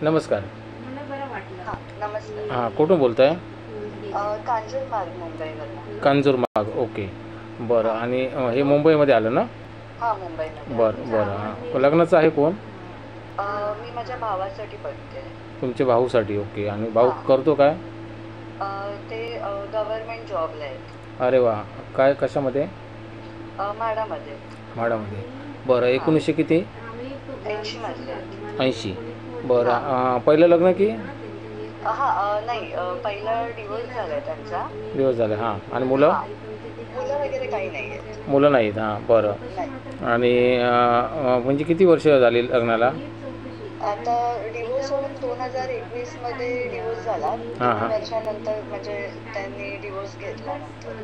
नमस्कार. हां, नमस्कार. हां, कुठून बोलताय? कांजूरमार्ग मुंबईवरून. कांजूरमार्ग. ओके. बरं. हां. आणि हे मुंबईमध्ये आलं ना? हां, मुंबईमध्ये आले. बरं बरं. हां, लग्नाचं आहे कोण? मी माझ्या भावासाठी बघते. तुमच्या भाऊसाठी. ओके. आणि भाऊ हां. करतो काय? ते गव्हर्नमेंट जॉबला आहेत. अरे वा. काय कशामध्ये? म्हाडामध्ये. म्हाडामध्ये. बरं. हां. 1900 किती? 80 मधले आहेत. 80. बरं. हां. पहिलं लग्न की नाही, पहिला डिव्होर्स झालाय त्यांचा. दिवस झाले? हां. आणि मुलं? हां. मुलं वगैरे काही नाही आहेत. मुलं नाहीत. हां. बरं. नाही. आणि म्हणजे किती वर्ष झाली लग्नाला? आता डिव्होर्स होऊन 2021 मध्ये डिव्होर्स झाला. हां 2 हां. वर्षानंतर म्हणजे त्यांनी डिव्होर्स घेतला नंतर.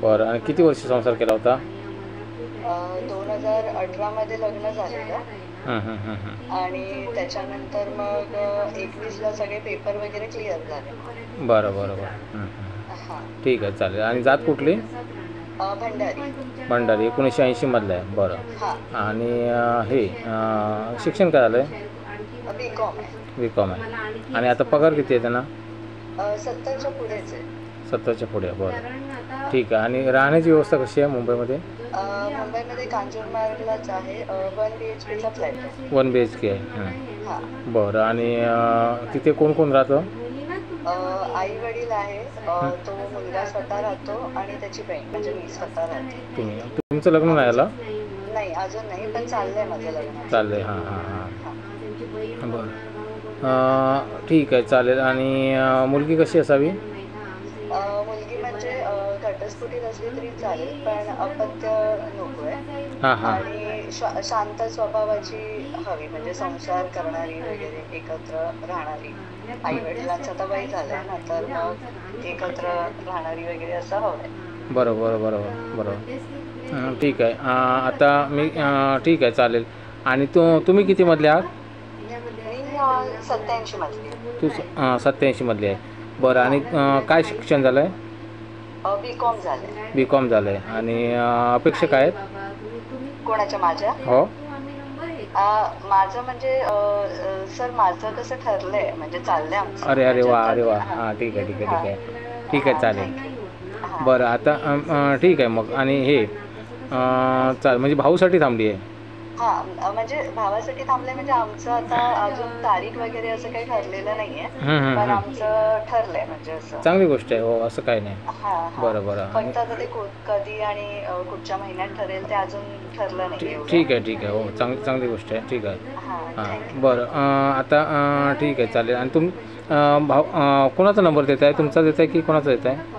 बरं. आणि किती वर्ष संसार केला होता? 2018 मध्ये लग्न झालेलं हं हं हं हं. आणि त्याच्यानंतर मग 21ला सगळे पेपर वगैरे क्लिअर झाले. बरं बरं बरं. हं हं. हां. ठीक आहे. चालेल. आणि जात कुठली? भंडारी. भंडारी. 1980 मधलं आहे. बरं. हां. आणि हे शिक्षण काय झालं आहे? B.Com आहे. B.Com आहे. आणि आता पगार किती आहे त्यांना? 70च्या पुढेच आहे. 70च्या पुढे. बरं. ठीक आहे. आणि राहण्याची व्यवस्था कशी आहे मुंबईमध्ये? मुंबईमध्ये कांजूरमार्गलाच आहे. 1 BHKचा फ्लॅट आहे. 1 BHK आहे. हं. हां. बरं. आणि तिथे कोण कोण राहतं? आई वडील आहे. तो मुलगा स्वतः राहतो आणि त्याची बहीण म्हणजे मी स्वतः राहते. तुमचं लग्न नाही आलं? नाही, अजून नाही, पण चाललंय माझं लग्न. चाललंय. हां हां हां. बरं. ठीक आहे. चालेल. आणि मुलगी कशी असावी? मुलगी म्हणजे घटस्फोटीत असली तरी चालेल, पण अपत्य नको आहे. हां हां. आणि शांत स्वभावाची हवी, म्हणजे संसार करणारी वगैरे, एकत्र राहणारी. आई वडिलांचं तर वय झालंय ना, तर मग एकत्र राहणारी वगैरे असं हवंय. बरं बरं बरोबर बरोबर. ठीक आहे. आता मी ठीक आहे. चालेल. आणि तुम्ही किती मधले आहात? मी 87 मधली. तू 87 मधली आहे. बरं. आणि काय शिक्षण झालं आहे? B.Com झालंय. B.Com झालं आहे. आणि अपेक्षा काय आहेत? कोणाच्या? माझ्या? हो. माझं म्हणजे सर, माझं कसं ठरलंय, म्हणजे चाललंय आमचं. अरे अरे वा. अरे वा. हां. हां. ठीक आहे ठीक आहे ठीक आहे. ठीक आहे. चालेल. हां. बरं. आता ठीक आहे मग. आणि हे म्हणजे भाऊसाठी थांबली आहे? हां, म्हणजे भावासाठी थांबलंय, म्हणजे आमचं आता अजून तारीख वगैरे असं काही ठरलेलं नाहीये. पण आमचं ठरलंय म्हणजे असं. चांगली गोष्ट आहे. हो, असं काही नाही. हां. बरं बरं. फक्त आता ते कधी आणि कुठच्या महिन्यात ठरेल ते अजून ठरलं नाही एवढं. ठीक आहे ठीक आहे. हो, चांगली गोष्ट आहे. ठीक आहे. हां. हां. बरं. आता ठीक आहे. चालेल. आणि भाऊ कोणाचा नंबर देत आहे? तुमचा देत आहे की कोणाचा देत आहे?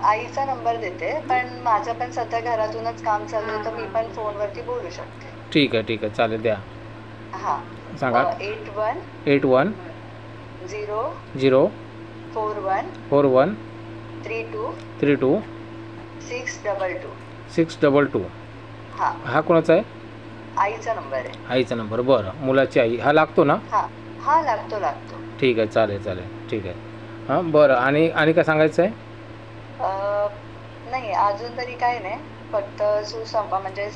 आईचा नंबर देते, पण माझं पण सध्या घरातूनच काम चालू आहे, तर मी पण फोनवरती बोलू शकते. ठीक आहे ठीक आहे. चालेल. द्या. हां. सांगा. 81 0 0 41 41 32 32 622. 622. हां. हा कोणाचा आहे? आईचा नंबर आहे. आईचा नंबर. बरं. मुलाची आई. हा लागतो ना? हां, लागतो. ठीक आहे. चालेल चालेल. ठीक आहे. हां. बरं. आणि काय सांगायचं आहे? नाही, अजून तरी काही नाही. फक्त म्हणजे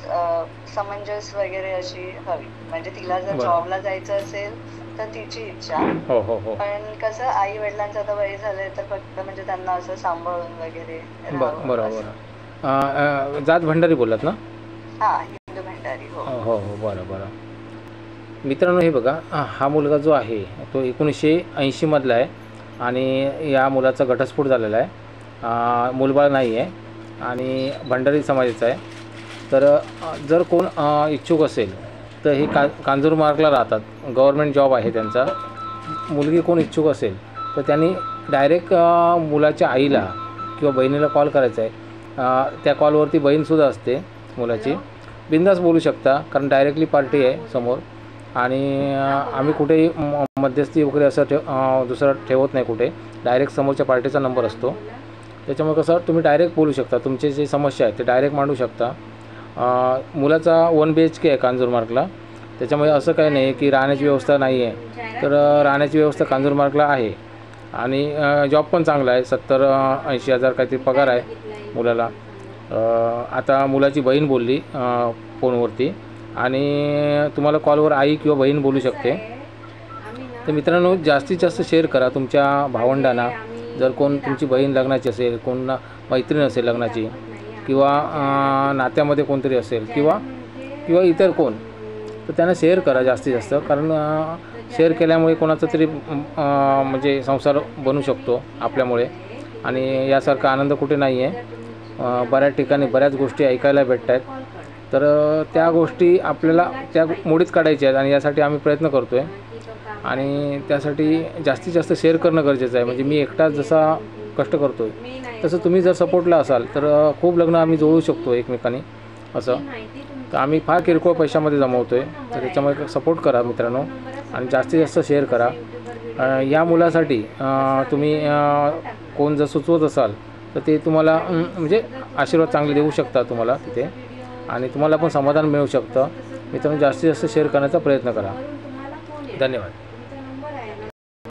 समंजस वगैरे अशी हवी. म्हणजे तिला जर जॉबला जायचं असेल तर तिची इच्छा. हो हो हो. पण कसं, आई वडिलांचं आता वय झालंय, तर फक्त म्हणजे त्यांना असं सांभाळून वगैरे राहावं. बरोबर. जात भंडारी बोललात ना? हां, हिंदू भंडारी. हो हो हो. बरं. मित्रांनो, हे बघा, हा मुलगा जो आहे तो 1980 मधला आहे. आणि या मुलाचा घटस्फोट झालेला आहे. मूलबाळ नाही आहे आणि भंडारी समाजाचा आहे. तर जर कोण इच्छुक असेल तर हे कांजूरमार्गला राहतात. गव्हर्मेंट जॉब आहे त्यांचा. मुलगी कोण इच्छुक असेल तर त्यांनी डायरेक्ट मुलाच्या आईला किंवा बहिणीला कॉल करायचा आहे. त्या कॉलवरती बहीणसुद्धा असते मुलाची. बिनधास्त बोलू शकता, कारण डायरेक्टली पार्टी आहे समोर. आणि आम्ही कुठेही मध्यस्थी वगैरे असं दुसरं ठेवत नाही कुठे. डायरेक्ट समोरच्या पार्टीचा नंबर असतो. त्याच्यामुळे कसं तुम्ही डायरेक्ट बोलू शकता. तुमचे जे समस्या आहेत ते डायरेक्ट मांडू शकता. मुलाचा 1 BHK आहे कांजूरमार्गला. त्याच्यामुळे असं काही नाही की राहण्याची व्यवस्था नाही आहे. तर राहण्याची व्यवस्था कांजूरमार्गला आहे. आणि जॉब पण चांगला आहे. 70-80 हजार काहीतरी पगार आहे मुलाला. आता मुलाची बहीण बोलली फोनवरती. आणि तुम्हाला कॉलवर आई किंवा बहीण बोलू शकते. तर मित्रांनो, जास्तीत जास्त शेअर करा तुमच्या भावंडांना. जर कोण तुमची बहीण लग्नाची असेल, कोण मैत्रीण असेल लग्नाची, किंवा नात्यामध्ये कोणतरी असेल, किंवा इतर कोण, तर त्यांना शेअर करा जास्तीत जास्त. कारण शेअर केल्यामुळे कोणाचा तरी म्हणजे संसार बनू शकतो आपल्यामुळे. आणि यासारखा आनंद कुठे नाही आहे. बऱ्याच ठिकाणी बऱ्याच गोष्टी ऐकायला भेटत आहेत. तर त्या गोष्टी आपल्याला त्या मोडीत काढायच्या आहेत आणि यासाठी आम्ही प्रयत्न करतो आहे. आणि त्यासाठी जास्तीत जास्त शेअर करणं गरजेचं आहे. म्हणजे मी एकटाच जसा कष्ट करतो आहे, तसं तुम्ही जर सपोर्टला असाल तर खूप लग्न आम्ही जोडू शकतो एकमेकांनी असं. तर आम्ही फार किरकोळ पैशामध्ये जमवतो आहे. तर त्याच्यामुळे सपोर्ट करा मित्रांनो आणि जास्तीत जास्त शेअर करा. या मुलासाठी तुम्ही कोण जर सुचवत असाल तर ते तुम्हाला म्हणजे आशीर्वाद चांगले देऊ शकता तुम्हाला तिथे, आणि तुम्हाला पण समाधान मिळू शकतं. मित्रांनो, जास्तीत जास्त शेअर करण्याचा प्रयत्न करा. धन्यवाद.